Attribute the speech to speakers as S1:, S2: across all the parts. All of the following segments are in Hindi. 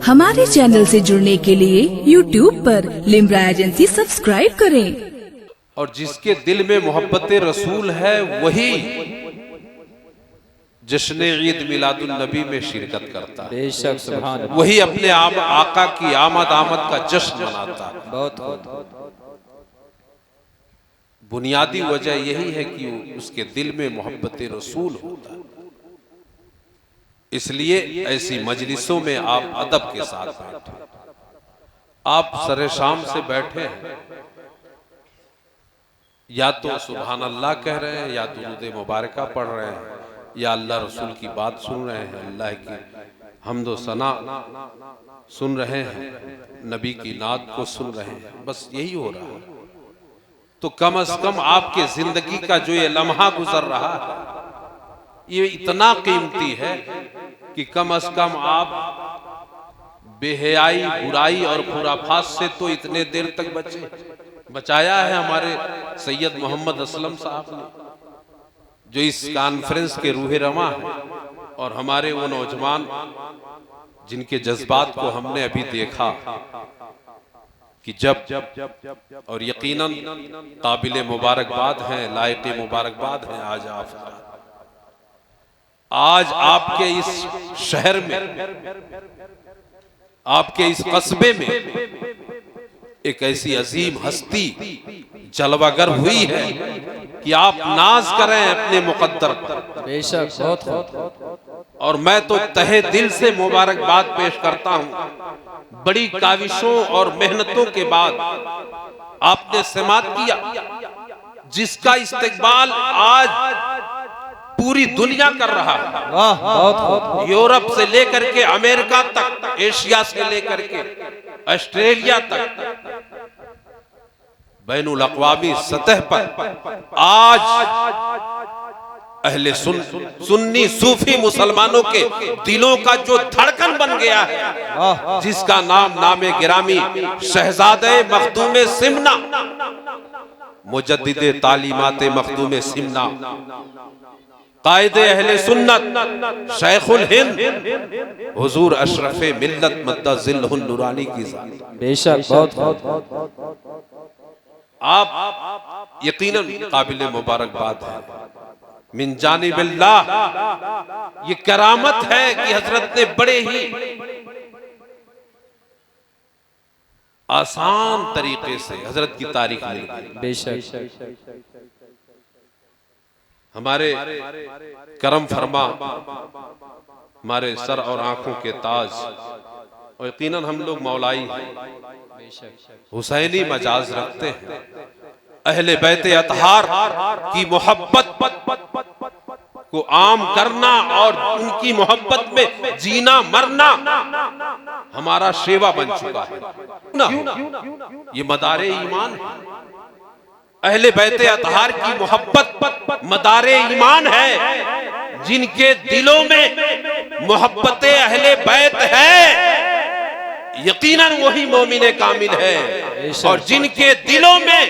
S1: हमारे चैनल से जुड़ने के लिए YouTube पर लिम्रा एजेंसी सब्सक्राइब करें।
S2: और जिसके दिल में मोहब्बत रसूल है वही जश्न ईद मिलादुन नबी में शिरकत करता है।
S3: बेशक सुभान अल्लाह।
S2: वही अपने आका की आमद का जश्न मनाता है।
S3: बहुत
S2: बुनियादी वजह यही है कि उसके दिल में मोहब्बत रसूल होता है। इसलिए ऐसी मजलिसों में आप अदब के साथ बैठे। आप सरे शाम से बैठे हैं, या तो सुभान अल्लाह कह रहे हैं, या दुरूद मुबारका पढ़ रहे हैं, या अल्लाह रसूल की बात सुन रहे हैं, अल्लाह की हम्दो सना सुन रहे हैं, नबी की नात को सुन रहे हैं। बस यही हो रहा है। तो कम से कम आपके जिंदगी का जो ये लम्हा गुजर रहा है ये इतना कीमती है कि कम से कम आप बेहयाई, बुराई और खुराफात से तो इतने देर तक बचाया है हमारे सैयद मोहम्मद असलम साहब ने, जो इस कॉन्फ्रेंस के रूह रमा है। और हमारे वो नौजवान जिनके जज्बात को हमने अभी देखा कि जब और यकीनन काबिल मुबारकबाद हैं, लायक मुबारकबाद हैं आज आपके इस शहर में, आपके इस कस्बे में एक ऐसी अजीम हस्ती जलवागर हुई है कि आप नाज करें अपने मुकद्दर पर।
S3: बेशक बहुत।
S2: और मैं तो तहे दिल से मुबारकबाद पेश करता हूं। बड़ी काविशों और मेहनतों के बाद आपने समात किया, जिसका इस्तेकबाल आज पूरी दुनिया कर रहा है।
S3: वाह बहुत।
S2: यूरोप से लेकर के अमेरिका तक, एशिया से लेकर के ऑस्ट्रेलिया तक, बैनुल अक़वामी सतह पर आज अहले सुन्नी सूफी मुसलमानों के दिलों का जो धड़कन बन गया है, जिसका नाम नामे गिरामी शहजादे मखदूम सिमना, मुजद्दिदे तालीमाते मखदूम सिमना, कायदे अहले सुन्नत शैखुल हिंद हुजूर अशरफे मिल्लत मद्दज़िल्लहुन नूरानी की ज़ात।
S3: बेशक बहुत।
S2: आप यकीनन काबिल मुबारकबाद है मिन जानिबिल्लाह। ये करामत है कि हजरत ने बड़े ही आसान तरीके से हजरत की तारीख मिल गई।
S3: बेशक
S2: हमारे करम फरमा, हमारे सर और आंखों के ताज, और यकीनन हम लोग मौलाई हुसैनी मजाज रखते हैं। अहले बैते अतहार की मोहब्बत को आम करना और उनकी मोहब्बत में जीना मरना हमारा शेवा बन चुका है ना। ये मदारे ईमान है। अहले बैते अतहार की मोहब्बत मदारे ईमान है। जिनके दिलों में मोहब्बत अहले बैत है यकीनन वही मोमिने कामिल है। और जिनके दिलों में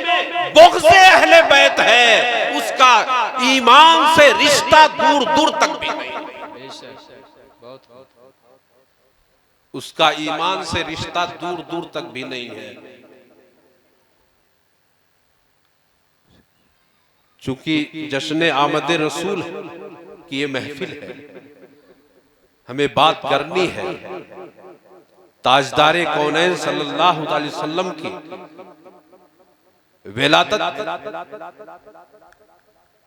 S2: बुग़्ज़ अहले बैत है उसका ईमान से रिश्ता दूर दूर तक भी नहीं, उसका ईमान से रिश्ता दूर दूर तक भी नहीं है। चूंकि जश्न आमद रसूल की ये महफिल है, हमें बात करनी है ताजदारे कौनैन सल्लल्लाहु अलैहि वसल्लम की विलादत,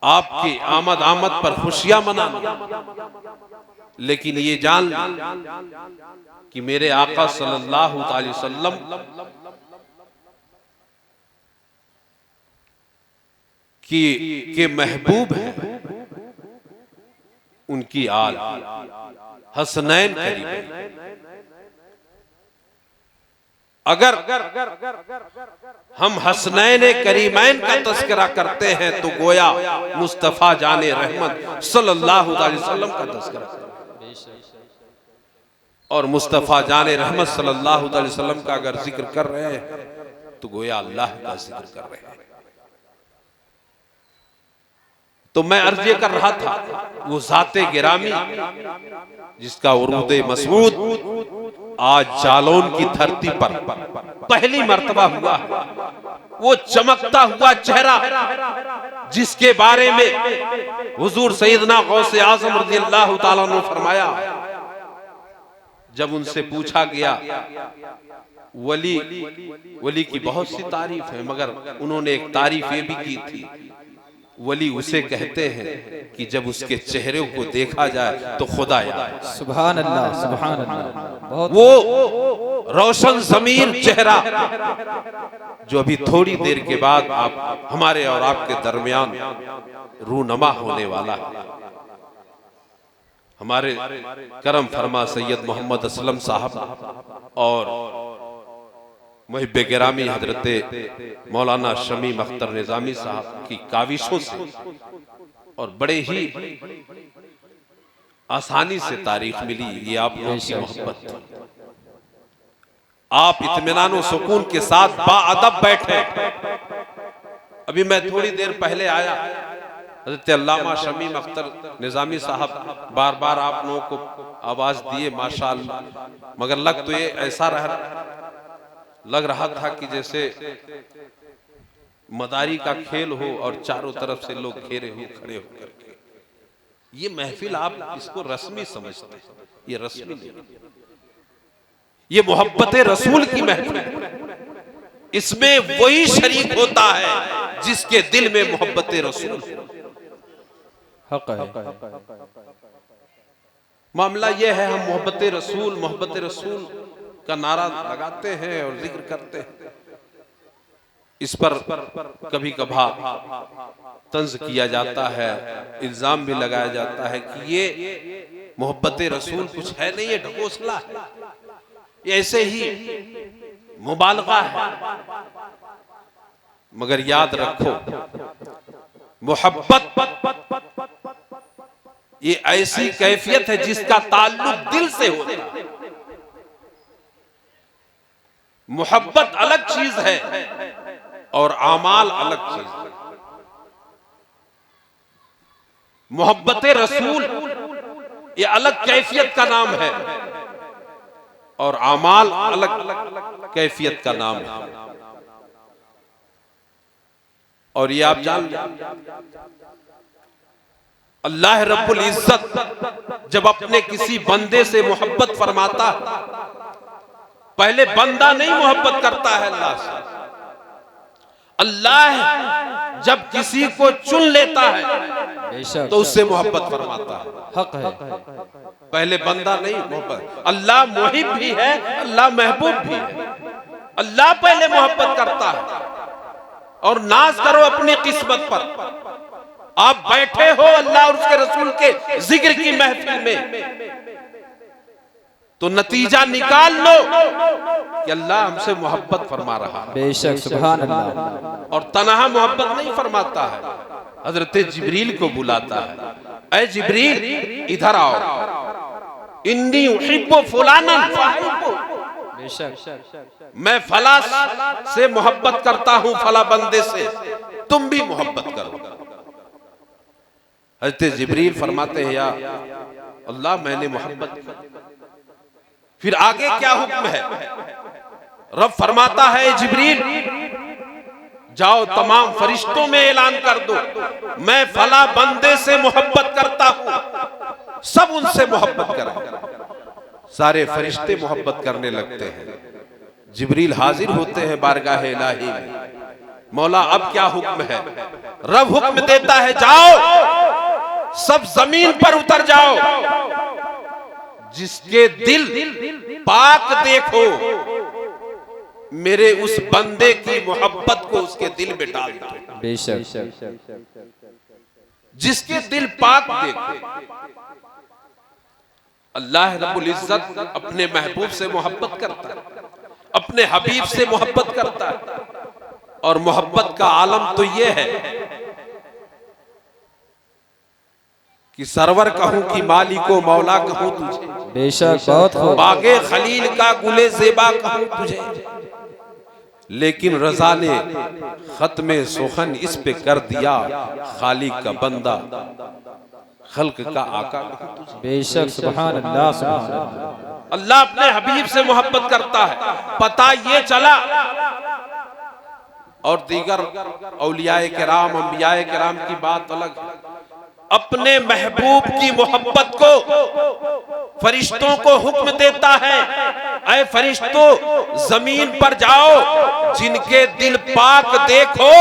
S2: आपकी आमद पर खुशियां मनाना। लेकिन ये जान कि मेरे आका सल्लल्लाहु अलैहि वसल्लम के महबूब हैं, उनकी आल हसनैन करीब। अगर हम हसनैन करीमैन का तस्करा करते हैं तो गोया मुस्तफा जाने रहमत सल्लल्लाहु अलैहि वसल्लम का तस्करा करते हैं। और मुस्तफा जाने रहमत सल्लल्लाहु अलैहि वसल्लम का अगर जिक्र कर रहे हैं तो गोया अल्लाह का जिक्र कर रहे हैं। तो मैं अर्ज ये कर रहा था, वो ज़ाते गिरामी जिसका उरूद मसऊद आज जालौन की धरती पर पहली मर्तबा हुआ है, वो चमकता हुआ चेहरा जिसके बारे में हुजूर सैयदना गौसे आज़म रज़ियल्लाहु ताला ने फरमाया, जब उनसे पूछा गया वली की बहुत सी तारीफ है, मगर उन्होंने एक तारीफ ये भी की थी, वली उसे कहते हैं कि जब उसके चेहरे को देखा जाए तो खुदा याद।
S3: सुभान अल्लाह, सुभान अल्लाह।
S2: वो रोशन ज़मीर चेहरा जो अभी थोड़ी देर के बाद आप हमारे और आपके दरमियान रूनमा होने वाला है। हमारे करम फरमा सैयद मोहम्मद असलम साहब और मुहिब्बे गिरामी हजरत मौलाना शमीम अख्तर निजामी साहब की काविशों से और बड़े ही आसानी से तारीख मिली, ये आप लोगों की मोहब्बत। आप इत्मीनान और सुकून के साथ बाअदब बैठे। अभी मैं थोड़ी देर पहले आया, हजरत अल्लामा शमीम अख्तर निजामी साहब बार बार आप लोगों को आवाज दिए माशाअल्लाह, मगर लग तो ये ऐसा लग रहा था कि जैसे मदारी का खेल हो और चारों तरफ से लोग घेरे हो खड़े होकर के। ये महफिल आप इसको रस्मी समझते हैं, ये रस्मी नहीं, ये मोहब्बत रसूल की महफिल। इसमें वही शरीक होता है जिसके दिल में मोहब्बत रसूल।
S3: हक है।
S2: मामला यह है, हम मोहब्बत रसूल का नारा लगाते हैं और जिक्र करते हैं। इस पर कभी कभार तंज किया जाता है, इल्जाम भी लगाया जाता है कि ये मोहब्बत रसूल कुछ है नहीं, ये ढकोसला है, ये ऐसे ही मुबालगा है। मगर याद रखो, मोहब्बत ये ऐसी कैफियत है जिसका ताल्लुक दिल से होता है। मोहब्बत अलग चीज है और आमाल अलग चीज है। मोहब्बत रसूल ये अलग कैफियत का नाम है और आमाल अलग कैफियत का नाम है। और ये आप जान, अल्लाह रब्बुल इज्जत जब अपने किसी बंदे से मोहब्बत फरमाता है, पहले बंदा नहीं मोहब्बत करता है अल्लाह से। अल्लाह जब किसी को चुन लेता है तो उससे मोहब्बत फरमाता है।
S3: हक है।
S2: पहले बंदा नहीं मोहब्बत। अल्लाह मुहिब भी है, अल्लाह महबूब भी है। अल्लाह पहले मोहब्बत करता है। और नाज करो अपनी किस्मत पर। आप बैठे हो अल्लाह और उसके रसूल के जिक्र की महफिल में, तो नतीजा निकाल लो कि अल्लाह हमसे मोहब्बत फरमा रहा है।
S3: बेशक, सुभान अल्लाह।
S2: और तनहा मोहब्बत नहीं फरमाता है, हजरत जिब्रील को बुलाता है, ऐ जिब्रील इधर आओ, इन्नी उहिब्बु फुलानन फहिब्बु।
S3: बेशक,
S2: मैं फला से मोहब्बत करता हूं, फला बंदे से, तुम भी मोहब्बत करो। हजरत जिब्रील फरमाते हैं, या अल्लाह मैंने मोहब्बत की। फिर आगे क्या हुक्म है? रब फरमाता है, जिब्रील जाओ तमाम फरिश्तों में ऐलान कर दो, मैं फला बंदे से मोहब्बत करता हूं, सब उनसे मोहब्बत करें। सारे फरिश्ते मोहब्बत करने लगते हैं। जिब्रील हाजिर होते हैं बारगाह इलाही में। मौला अब क्या हुक्म है? रब हुक्म देता है, जाओ सब जमीन पर उतर जाओ, जिसके दिल पाक देखो, मेरे उस बंदे की मोहब्बत को उसके दिल में डाल दो।
S3: बेशक,
S2: जिसके दिल पाक देखो। अल्लाह रब्बुल इज्जत अपने महबूब से मोहब्बत करता है, अपने हबीब से मोहब्बत करता है। और मोहब्बत का आलम तो यह है कि सरवर कहूं कि मालिको मौला कहूं तुझे।
S3: बेशक, बहुत खूब।
S2: बागे खलील का गुले ज़ेबा कहूं तुझे, लेकिन रजा ने खत्मे सुखन इस पे कर दिया, खालिक का बंदा खल्क का आका।
S3: बेशक, सुभान अल्लाह, सुभान अल्लाह।
S2: अल्लाह अपने हबीब से मोहब्बत करता है, पता ये चला। और दीगर औलियाए किराम, अंबियाए किराम की बात अलग है। अपने महबूब की मोहब्बत को फरिश्तों को हुक्म देता है, ऐ फरिश्तों जमीन पर जाओ, जिनके दिल पाक देखो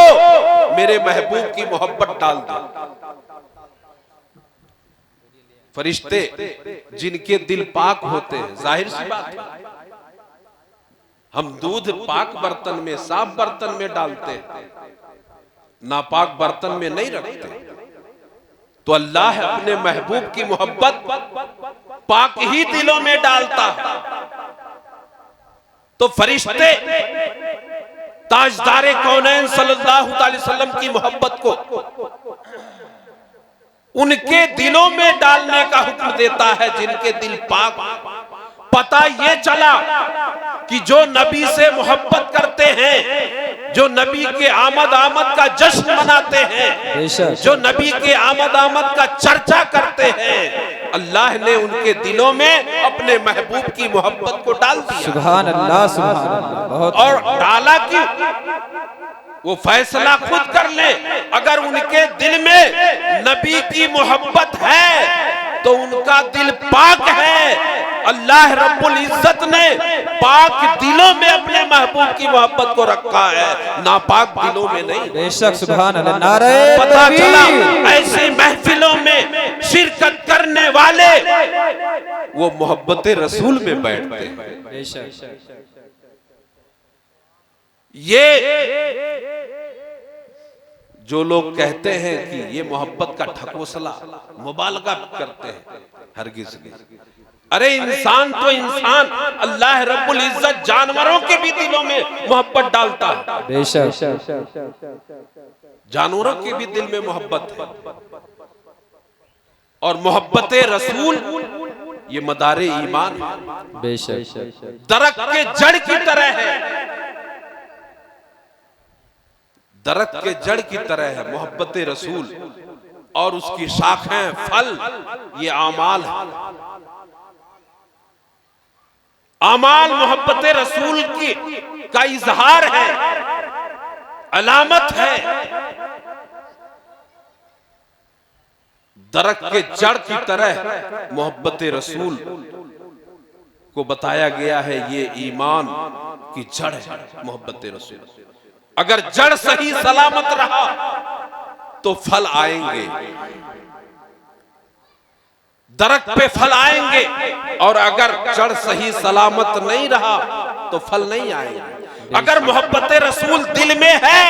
S2: मेरे महबूब की मोहब्बत डाल दो। फरिश्ते जिनके दिल पाक होते हैं, जाहिर सी बात है, हम दूध पाक बर्तन में, साफ बर्तन में डालते हैं, नापाक बर्तन में नहीं रखते। तो अल्लाह अपने महबूब की मोहब्बत पाक ही दिलों में डालता है। तो फरिश्ते ताजदारे कौनैन सल्लल्लाहु अलैहि वसल्लम की मोहब्बत को उनके दिलों में डालने का हुक्म देता है जिनके दिल पाक। पता ये चला कि जो नबी से मोहब्बत करते हैं, जो नबी के आमद का जश्न मनाते हैं, जो नबी के आमद का चर्चा करते हैं, अल्लाह ने उनके दिलों में अपने महबूब की मोहब्बत को डाल दिया।
S3: सुभान अल्लाह, सुभान अल्लाह। बहुत
S2: और डाला कि वो फैसला खुद कर ले, अगर उनके दिल में नबी की मोहब्बत है तो उनका दिल पाक है। अल्लाह रब्बुल इज्जत ने पाक दिलों में अपने महबूब की मोहब्बत को रखा है, नापाक दिलों में नहीं।
S3: बेशक, सुभान अल्लाह। नारे
S2: पता चला ऐसी महफिलों में शिरकत करने वाले वो मोहब्बत रसूल में बैठते हैं।
S3: बेशक,
S2: ये जो लोग कहते हैं कि ये मोहब्बत का ठकोसला, मुबालगा करते हैं, हरगिज़ नहीं। अरे इंसान तो इंसान, अल्लाह रब्बुल इज्जत जानवरों के भी दिलों में मोहब्बत डालता है।
S3: बेशक,
S2: जानवरों के भी दिल में मोहब्बत है। और मोहब्बत रसूल ये मदारे ईमान है।
S3: बेशक,
S2: दरख्त के जड़ की तरह है, दरख्त के जड़ की तरह है मोहब्बत रसूल, और उसकी शाखें, फल ये आमाल है। आमाल मोहब्बत रसूल की का इजहार है, अलामत है। दरख्त के जड़ की तरह मोहब्बत रसूल को बताया गया है, ये ईमान की जड़ है मोहब्बत रसूल। अगर जड़ सही सलामत रहा तो फल आएंगे, दरख्त पे फल आएंगे, और अगर जड़ सही सलामत नहीं रहा तो फल नहीं आएंगे। अगर मोहब्बत रसूल दिल में है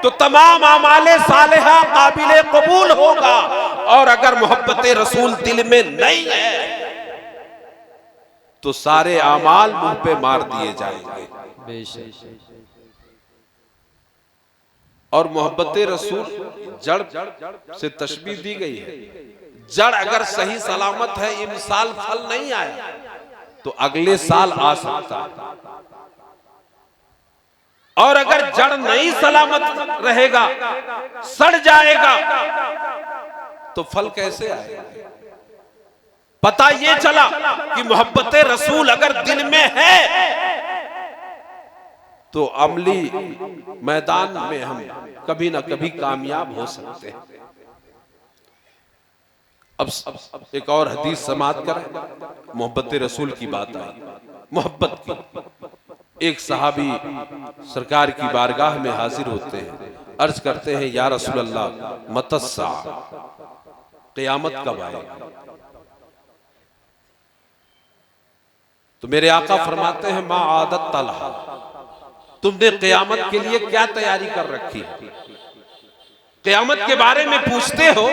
S2: तो तमाम आमाले सालेहा काबिले कबूल होगा, और अगर मोहब्बत रसूल दिल में नहीं है तो सारे आमाल मुंह पे मार दिए जाएंगे।
S3: बेशक,
S2: और मोहब्बत रसूल जड़ से तशबीह दी गई है। जड़ अगर सही सलामत है, इमसाल फल नहीं आया तो अगले साल आ सकता है, और अगर जड़ नहीं सलामत रहेगा, सड़ जाएगा, तो फल कैसे आएगा। पता ये चला कि मोहब्बत रसूल अगर दिल में है तो अमली मैदान में हम कभी ना कभी कामयाब हो सकते हैं। अब एक और हदीस समाप्त करें। मोहब्बत रसूल की बात आई, मोहब्बत की। एक सहाबी सरकार की बारगाह में हाजिर होते हैं, अर्ज करते हैं, या रसूल अल्लाह मतस्सा, क़यामत कब आएगी। तो मेरे आका फरमाते हैं, मा आदत तलहा, तुमने क़यामत के लिए क्या तैयारी कर रखी है। क़यामत के बारे में पूछते हो,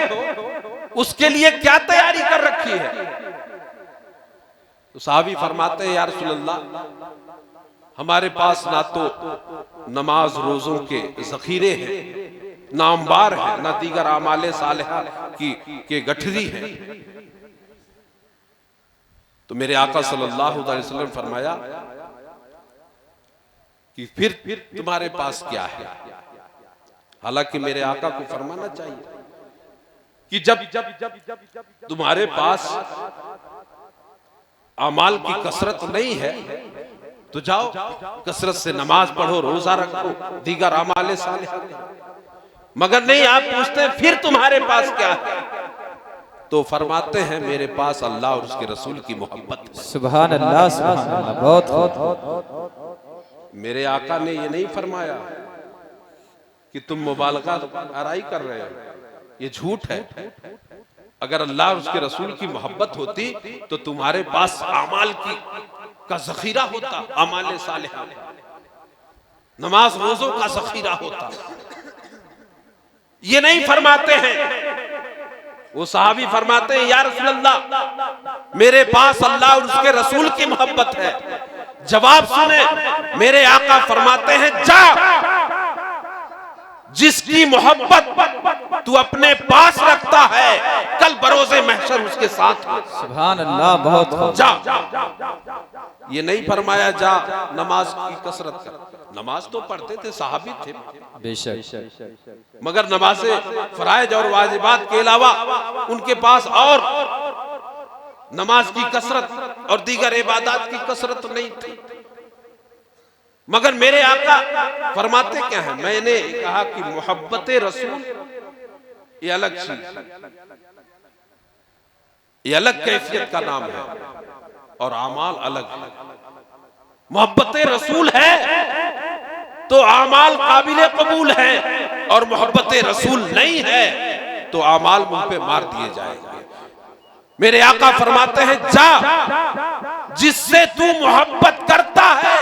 S2: उसके लिए क्या तैयारी कर रखी है। तो साहबी फरमाते हैं, या रसूल अल्लाह, हमारे पास ना तो नमाज रोजों के जखीरे हैं, ना अंबार है, ना दीगर आमाले सालेहा की गठरी है। तो मेरे आका सल्लल्लाहु अलैहि वसल्लम फरमाया कि फिर तुम्हारे पास क्या है। हालांकि मेरे आका को फरमाना चाहिए कि जब तुम्हारे पास अमाल की कसरत नहीं है तो जाओ कसरत से नमाज पढ़ो, रोजा रखो, दीगर अमाले सालिह। मगर नहीं, आप पूछते हैं फिर तुम्हारे पास क्या है, तो फरमाते हैं मेरे पास अल्लाह और उसके रसूल की मोहब्बत है।
S3: सुभान अल्लाह, सुभान अल्लाह। बहुत
S2: मेरे आका ने ये नहीं फरमाया कि तुम मुबालगा आराई कर रहे हो, ये झूठ है। अगर अल्लाह और उसके रसूल की मोहब्बत होती तो तुम्हारे पास अमाल का जखीरा होता, अमाले सालिह, नमाज रोजों का जखीरा होता। ये नहीं फरमाते हैं। वो सहाबी फरमाते हैं या रसूल अल्लाह मेरे पास अल्लाह और उसके रसूल की मोहब्बत है। जवाब सुने, मेरे आका फरमाते हैं जा, जिसकी मोहब्बत तू अपने पास रखता है कल बरोज़े महशर उसके साथ हो।
S3: सुभान अल्लाह, बहुत
S2: जा। ये नहीं फरमाया जा नमाज की कसरत कर। नमाज तो पढ़ते थे, सहाबी थे
S3: बेशक,
S2: मगर नमाज़े फराइज और वाजिबात के अलावा उनके पास और नमाज की कसरत और दीगर इबादत की कसरत नहीं थी। मगर मेरे आका फरमाते क्या है, मैंने कहा कि मोहब्बत रसूल ये अलग चीज, ये अलग कैफियत का नाम है और आमाल अलग है। मोहब्बत रसूल है तो आमाल काबिले कबूल है, और मोहब्बत रसूल नहीं है तो आमाल मुंह पे मार दिए जाएंगे। मेरे आका फरमाते हैं जा, जिससे तू मोहब्बत करता है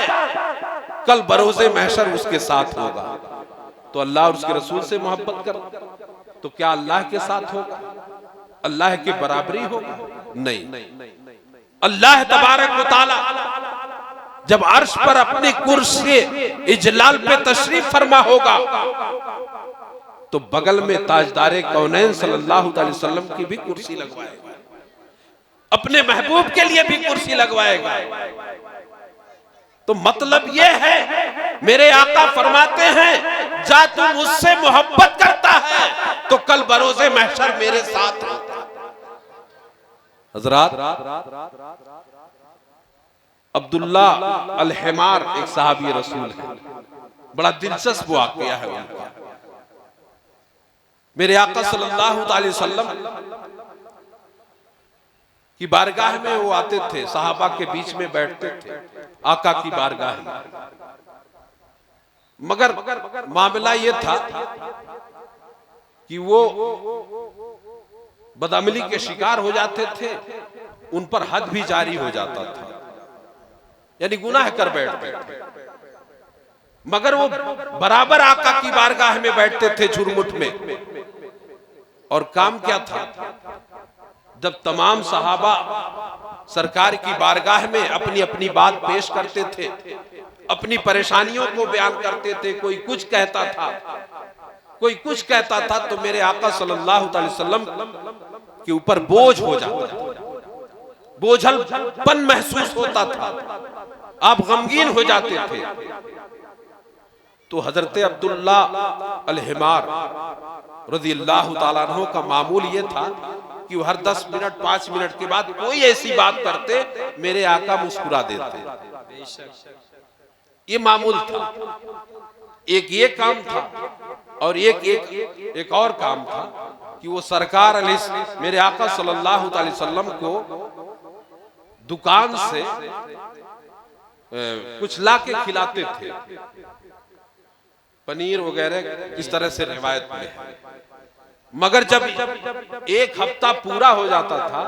S2: कल बरोज़े महशर उसके साथ होगा। तो अल्लाह और उसके रसूल से मोहब्बत कर तो क्या अल्लाह के साथ होगा? अल्लाह के बराबरी होगा? नहीं। अल्लाह तबारक व तआला जब अर्श पर अपनी कुर्सी इजलाल पे तशरीफ फरमा होगा तो बगल में ताजदारे कौनैन सल्लल्लाहु अलैहि वसल्लम की भी कुर्सी लगवाएगा, अपने महबूब के लिए भी कुर्सी लगवाएगा। तो मतलब ये है, मेरे आका फरमाते हैं जा तू मुझसे मोहब्बत करता है तो कल बरोज़े महशर मेरे साथ होगा। हजरात, अब्दुल्ला अल हिमार एक सहाबी रसूल है, बड़ा दिलचस्प वाक़या है उनका। मेरे आका सल्लल्लाहु अलैहि वसल्लम की बारगाह में वो आते थे, सहाबा के बीच में बैठते थे आका की बारगाह में। मगर मामला ये था कि वो बदअमली के शिकार हो जाते थे, उन पर हद भी जारी हो जाता था, यानी गुनाह कर बैठते थे। मगर वो बराबर आका की बारगाह में बैठते थे झुरमुट में। और काम क्या था, जब तमाम सहाबा सरकार की बारगाह में अपनी अपनी बात पेश करते थे, अपनी परेशानियों को बयान करते थे, कोई कुछ कहता था, कोई कुछ कहता था, तो मेरे आका सल्लल्लाहु अलैहि वसल्लम के ऊपर बोझ हो जाता, बोझलपन महसूस होता था, आप गमगीन हो जाते थे। तो हजरत अब्दुल्ला अल हिमार रज़ियल्लाहु ताला अन्हु का मामूल ये था कि वो हर 10 मिनट 5 मिनट के बाद कोई ऐसी बात करते, मेरे आका मुस्कुरा देते। ये मामूल था। एक ये काम था और एक और काम था कि वो सरकार मेरे आका सल्लल्लाहु अलैहि वसल्लम को दुकान से कुछ ला के खिलाते थे, पनीर वगैरह, इस तरह से रिवायत में है। मगर जब एक हफ्ता पूरा हो जाता था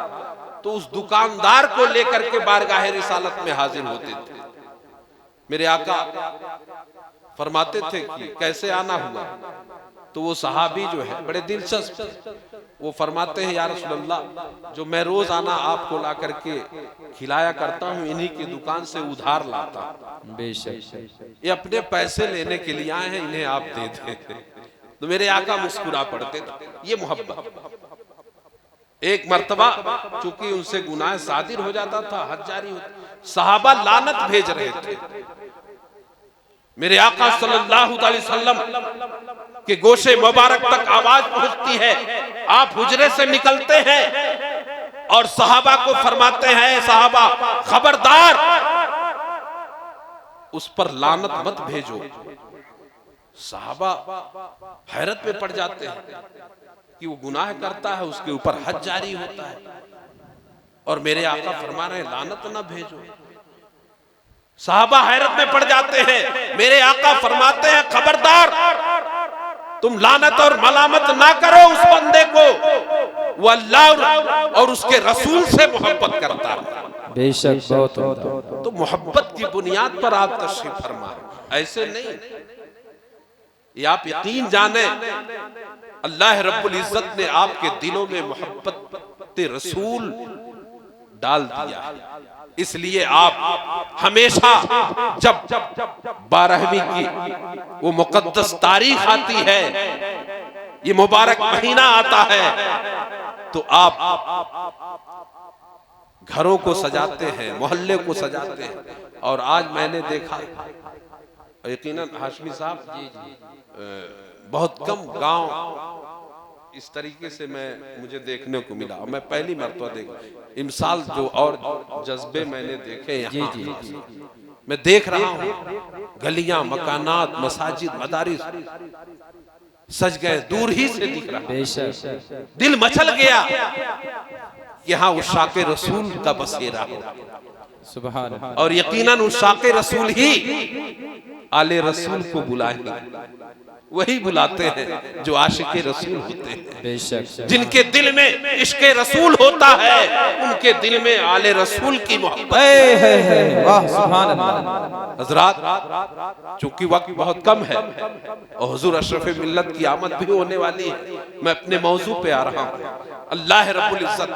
S2: तो उस दुकानदार को लेकर के बारगाह रिसालत में हाजिर होते थे। मेरे आका फरमाते थे कि कैसे आना हुआ, तो वो सहाबी जो है बड़े दिलचस्प, वो फरमाते हैं या रसूल अल्लाह, जो मैं रोज आना आपको ला करके खिलाया करता हूँ, इन्हीं की दुकान से उधार लाता हूं।
S3: बेशक,
S2: ये अपने पैसे लेने के लिए आए हैं, इन्हें आप दे दें। तो मेरे आका मुस्कुरा पड़ते थे। ये मोहब्बत। एक मर्तबा चूंकि उनसे गुनाह सादिर हो जाता था, हद जारी होती, सहाबा लानत भेज रहे थे। मेरे आका सल्लल्लाहु अलैहि वसल्लम के गोशे मुबारक तक आवाज पहुंचती है। आप हुजरे से निकलते हैं और सहाबा को फरमाते हैं, सहाबा खबरदार, उस पर लानत मत भेजो। सहाबा हैरत में पड़ जाते हैं कि वो गुनाह करता है, उसके ऊपर हद जारी होता है, और मेरे आका फरमा रहे हैं लानत ना भेजो। साहबा हैरत में पड़ जाते हैं। मेरे आका फरमाते हैं खबरदार, तुम लानत और मलामत ना करो उस बंदे को, वो अल्लाह और उसके रसूल से मोहब्बत करता है।
S3: बेशक बहुत।
S2: तो मोहब्बत की बुनियाद पर आप तशरीफ फरमा, ऐसे नहीं। ये आप यकीन जाने, अल्लाह रब्बुल इज्जत ने आपके दिलों में मोहब्बत रसूल डाल दिया, इसलिए आप हमेशा जब 12वीं की वो मुकद्दस तारीख आती है, ये मुबारक महीना आता है, तो आप घरों को सजाते हैं, मोहल्ले को सजाते हैं। और आज मैंने देखा, यकीनन हाशमी साहब, बहुत कम गांव इस तरीके से मुझे देखने को मिला, और मैं पहली मरतबा देखा। इमसाल जो और जज्बे मैंने देखे यहाँ, मैं देख रहा हूँ गलियां, मकानात, मसाजिद, मदारिस सज गए, दूर ही से दिख रहा, दिल मचल गया, यहाँ उस शाके रसूल का बसेरा हो।
S3: सुभान।
S2: और यकीनन उस शाके रसूल ही आले रसूल को बुलाएंगे, वही बुलाते हैं जो आशिके रसूल होते हैं।
S3: बेशक।
S2: जिनके दिल में इश्के रसूल होता है, उनके दिल में आले रसूल की मोहब्बत।
S3: वाह सुभान अल्लाह।
S2: हजरात, चूंकि वक्त बहुत कम है और हुजूर अशरफ मिल्लत की आमद भी होने वाली है, मैं अपने मौजू पे आ रहा हूँ। अल्लाह रब्बुल इज्जत,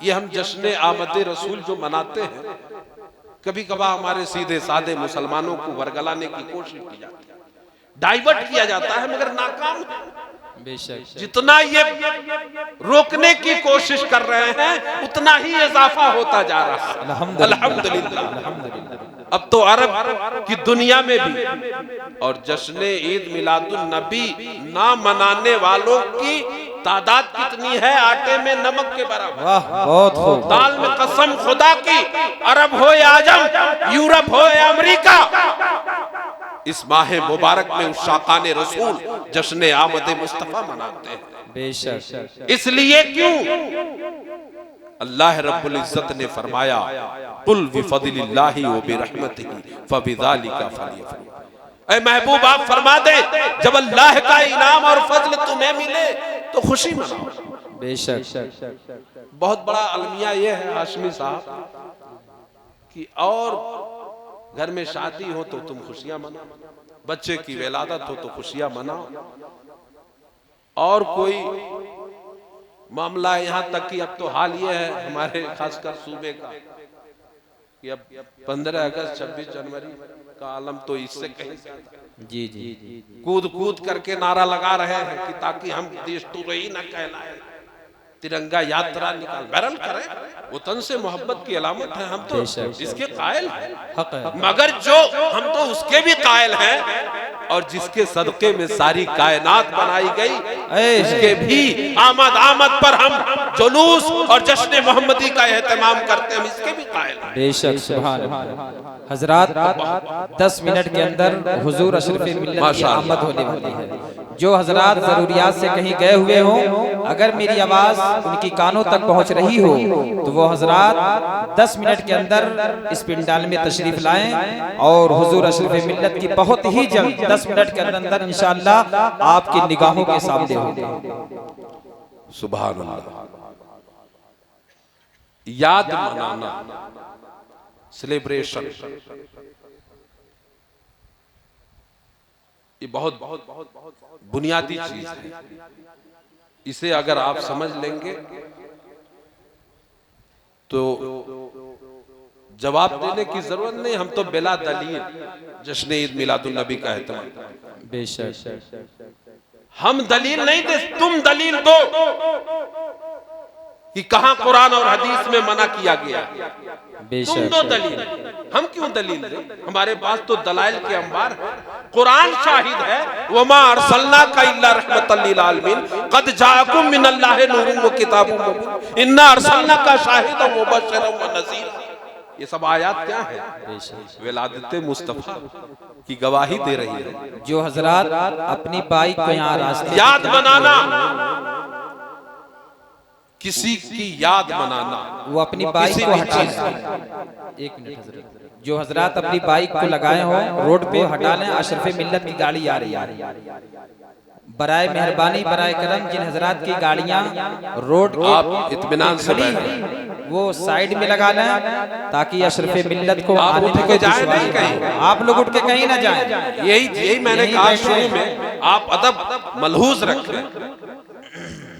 S2: ये हम जश्न आमद रसूल जो मनाते हैं, कभी कभार हमारे सीधे साधे मुसलमानों को वरगलाने की कोशिश की जाती है, डाइवर्ट किया जाता है, मगर नाकाम है।
S3: बेशक।
S2: जितना ये रोकने की कोशिश कर रहे हैं, उतना ही इजाफा होता जा रहा है। अल्हम्दुलिल्लाह। अब तो अरब की दुनिया में भी और जश्न ईद मिलादुन नबी ना मनाने वालों की तादाद कितनी है, आटे में नमक के बराबर।
S3: वाह बहुत खूब।
S2: दाल में कसम खुदा की, अरब हो या आजम, यूरोप हो या अमेरिका, इस माह मुबारक में उस शाकाने रसूल जश्न आमद मुस्तफा मनाते हैं।
S3: बेशक।
S2: इसलिए क्यों? अल्लाह रब्बुल इज्जत ने फरमाया, कुल बिफज़लिल्लाहि व बिरहमतिही फबिज़ालिका फलियफ़रहू। ऐ महबूब आप फरमा दे, जब अल्लाह का इनाम और फजल तुम्हें मिले तो खुशी मनाओ।
S3: बेशक।
S2: बहुत बड़ा अलमिया यह है हाशमी साहब कि और घर में शादी हो तो तुम खुशियां मनाओ, बच्चे की विलादत हो तो खुशियां मनाओ, और कोई मामला यहाँ तक कि अब तो हाल ये है हमारे खासकर सूबे का कि अब 15 अगस्त 26 जनवरी का आलम तो इससे कहीं
S3: जी जी
S2: कूद कूद करके नारा लगा रहे हैं कि ताकि हम देश तो रही न कहलाए, तिरंगा यात्रा निकाल, बहरहाल करें, वतन से मोहब्बत की अलामत है, हम तो इसके कायल हैं, मगर जो हम तो उसके भी कायल हैं, और जिसके सदके में सारी कायनात बनाई गई, इसके भी आमद पर हम जुलूस और जश्न मोहम्मदी का एहतमाम करते हैं, हम इसके भी कायल हैं।
S3: बेशक सुभान अल्लाह। हजरात 10 मिनट के अंदर हुजूर अशरफ मिल्लत की आमद होने वाली है। जो हजरात जरूरियात से कहीं गए हुए हों, अगर मेरी आवाज उनकी कानों तक पहुंच रही हो तो वो हजरात 10 मिनट के अंदर इस पिंडाल में तशरीफ लाएं और हुजूर अशरफ मिल्लत की बहुत ही जल्द 10 मिनट के अंदर इंशाअल्लाह आपकी निगाहों के सामने होंगे।
S2: सुभान अल्लाह। याद मनाना, सेलिब्रेशन, ये बहुत बुनियादी चीज है। इसे अगर आप समझ लेंगे तो जवाब देने की जरूरत नहीं, हम तो बिला दलील जश्न ईद मिलादुन नबी का एहतमाम।
S3: बेशक।
S2: हम दलील नहीं दे, तुम दलील दो, कि कहां कुरान और हदीस में मना किया गया। तुम दो दलील, हम क्यों दलील दें? हमारे पास तो दलाइल के अंबार है। कुरान शाहिद है, वमा अरसलनाका इल्ला रहमतल लिल आलमीन कद जाअकुम मिनल्लाहि नूरुन व किताबुम मुबीन इन्ना अरसलनाका शाहिदन व मुबश्शिरन व नज़ीरा। ये सब आयत क्या है? विलादत मुस्तफा की गवाही दे रही है।
S3: जो हजरात अपनी बाइक को यहाँ रास्ते
S2: याद बनाना, किसी की याद बनाना,
S3: वो अपनी बाइक को हटा लें। एक मिनट हजरत, जो हजरात अपनी बाइक को लगाए हो रोड पे हटा लें। अशरफ मिल्लत की गाड़ी आ रही है, बराए मेहरबानी बराए करम जिन हजरात की गाड़ियां रोड
S2: आप इत्मीनान से बैठे,
S3: वो साइड में लगा लें ताकि अशरफ मिल्लत को
S2: आप
S3: आने
S2: उठ
S3: में
S2: के
S3: कोई
S2: जाए नहीं
S3: दुश्वारी
S2: कहीं।
S3: आप लोग उठ के कहीं ना जाएं।
S2: यही मैंने कहा शुरू में, आप अदब मलहूज रखें।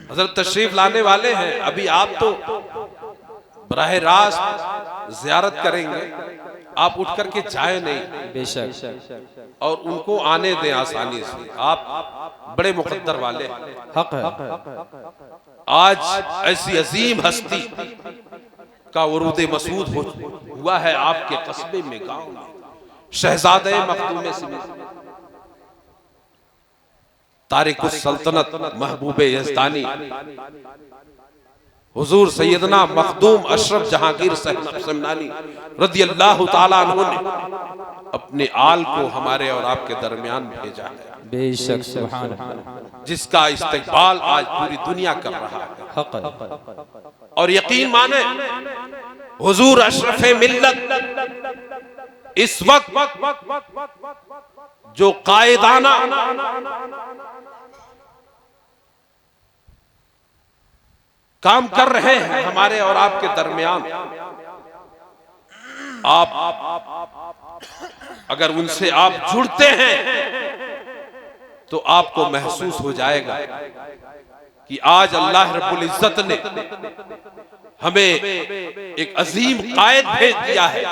S2: हजरत तशरीफ लाने वाले हैं, अभी आप तो बराह रास्त जियारत करेंगे, आप उठ करके जाए नहीं।
S3: बेशक,
S2: और उनको आने दें आसानी से। आप बड़े मुकद्दर वाले हैं।
S3: हक है।
S2: आज ऐसी अजीम हस्ती का वरूद मसूद हुआ है आपके कस्बे में, गांव में। शहजादे मखदूम सिंध तारिकुस सल्तनत महबूब यज़दानी हुजूर सैयदना मखदूम अशरफ जहांगीर समनानी रदियल्लाहु ताला अन्हु ने अपने आल को हमारे और आपके दरमियान भेजा है।
S3: बेशक, सुभान अल्लाह,
S2: जिसका इस्तकबाल आज पूरी दुनिया कर रहा है।
S3: हक है।
S2: और यकीन माने हुजूर अशरफ मिल्लत इस वक्त जो कायदाना काम कर रहे हैं हमारे और आपके दरमियान, आप अगर उनसे आप जुड़ते हैं तो आपको महसूस हो जाएगा कि आज अल्लाह रब्बुल इज्जत ने हमें एक अजीम कायद भेज दिया है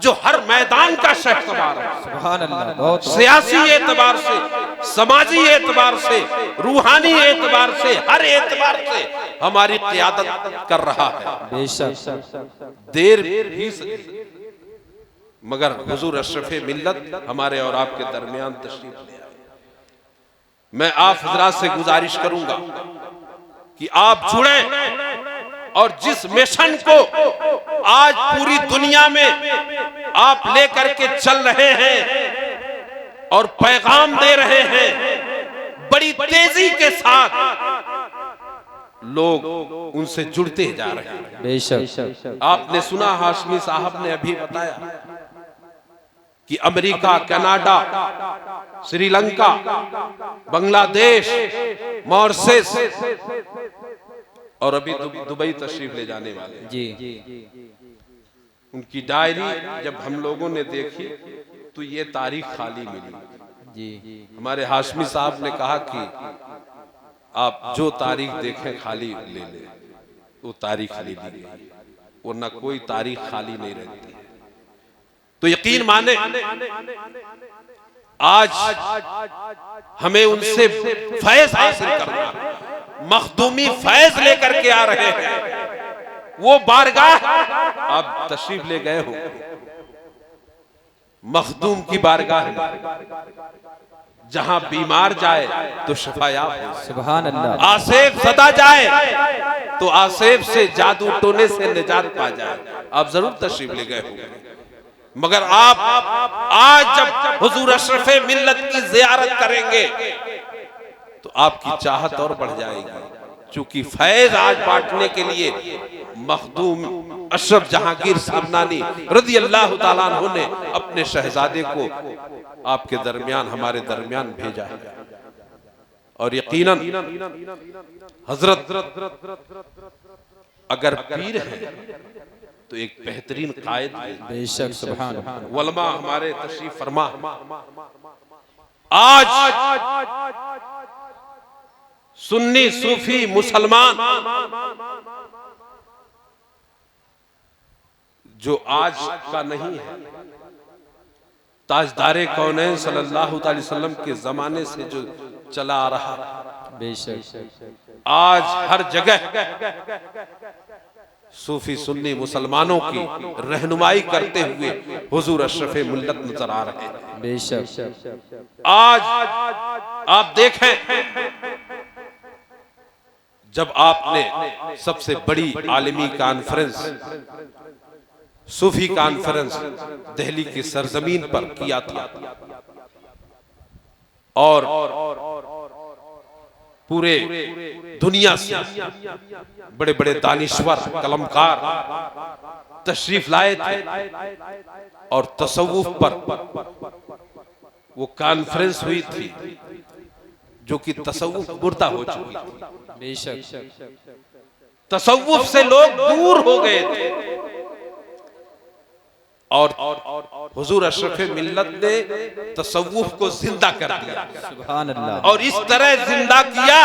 S2: जो हर मैदान का शहसवार है।
S3: सुभान अल्लाह, बहुत
S2: सियासी एतबार से, समाजी एतबार से, रूहानी एतबार से, हर एतबार से हमारी क़ियादत कर रहा है।
S3: बेशक,
S2: देर भी मगर हुजूर अशरफ मिल्लत हमारे और आपके दरमियान तशरीफ ले आए। मैं आप हजरात से गुजारिश करूंगा कि आप जुड़े और जिस मिशन को आज पूरी दुनिया में आप लेकर के चल रहे हैं और पैगाम दे रहे हैं, बड़ी तेजी के साथ लोग उनसे जुड़ते जा रहे हैं।
S3: बेशक,
S2: आपने सुना, हाशमी साहब ने अभी बताया कि America, Canada, Sri Lanka, Bangladesh, Mauritius और अभी दुबई तशरीफ ले जाने वाले
S3: जी।
S2: उनकी डायरी जब हम लोगों ने देखी तो ये तारीख खाली मिली
S3: जी।
S2: हमारे हाशमी साहब ने कहा कि आप जो तारीख देखें खाली ले लें, वो तारीख खाली दी गई, वरना कोई तारीख खाली नहीं रहती। तो यकीन माने आज हमें उनसे फैज हासिल करना, मखदूमी फैज लेकर के आ रहे हैं। वो बारगाह आप तशरीफ ले गए हो, मखदूम की बारगाह जहां बीमार जाए तो शफायाब हो,
S3: सुभान अल्लाह,
S2: आसेब सदा जाए तो आसेब से, जादू टोने से निजात पा जाए। आप जरूर तशरीफ ले गए होंगे, मगर आप आज जब हुजूर अशरफ मिल्लत की ज़ियारत करेंगे तो आपकी चाहत और बढ़ जाएगी, क्योंकि फैज आज बांटने के लिए मखदूम अशरफ जहांगीर समनानी रज़ियल्लाहु ताला अन्हु ने अपने शहजादे को आपके दरमियान, हमारे दरमियान भेजा है। और यकीनन हजरत अगर पीर है तो एक बेहतरीन कायद है।
S3: बेशक, सुभान अल्लाह,
S2: उलमा हमारे तशरीफ फरमा आज सुन्नी सूफी मुसलमान जो आज का नहीं है, ताजदारे कौनैन सल्लल्लाहु अलैहि वसल्लम के जमाने से जो चला आ रहा,
S3: बेशक।
S2: आज हर जगह सूफी सुन्नी मुसलमानों की रहनुमाई करते हुए हुजूर अशरफ मिल्लत नजर आ रहे हैं।
S3: बेशक।
S2: आज आप देखें, जब आपने सबसे बड़ी आलमी कॉन्फ्रेंस सूफी कॉन्फ्रेंस दिल्ली की सरजमीन पर किया था और पूरे दुनिया से बड़े बड़े दानिश्वर कलमकार तशरीफ लाए थे और तसव्वुफ पर वो कॉन्फ्रेंस हुई थी, जो कि तसव्वुफ मुर्दा हो चुकी थी।
S3: बेशक।
S2: तसव्वुफ से लोग दूर हो गए थे और हुजूर अशरफ मिल्लत ने तसव्वुफ को जिंदा कर दिया।
S3: सुभान अल्लाह।
S2: और इस तरह जिंदा किया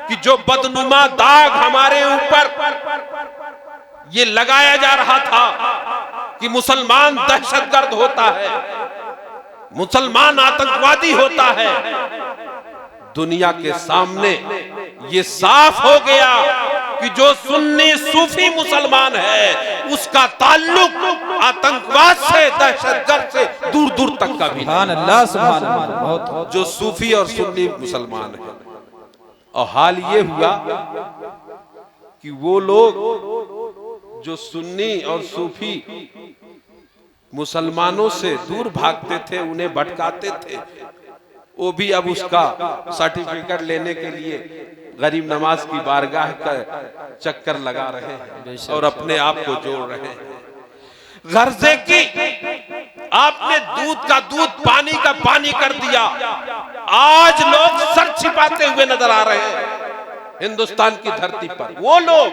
S2: कि जो बदनुमा दाग हमारे ऊपर ये लगाया जा रहा था कि मुसलमान दहशतगर्द होता है, मुसलमान आतंकवादी होता है, दुनिया के सामने ये साफ हो गया कि जो सुन्नी सूफी मुसलमान है उसका ताल्लुक आतंकवाद से, दहशतगर्द से दूर दूर तक का भी
S3: सुभान अल्लाह, सुभान अल्लाह। बहुत
S2: जो सूफी और सुन्नी मुसलमान है। और हाल ये हुआ कि वो लोग जो सुन्नी और सूफी मुसलमानों से दूर भागते थे, उन्हें भटकाते थे, वो भी अब उसका सर्टिफिकेट लेने के लिए गरीब नवाज की बारगाह का चक्कर लगा रहे हैं और अपने आप को जोड़ रहे हैं। गर्जे की आपने दूध का दूध, पानी का पानी कर दिया। आज लोग सर छिपाते हुए नजर आ रहे हैं हिंदुस्तान की धरती पर। वो लोग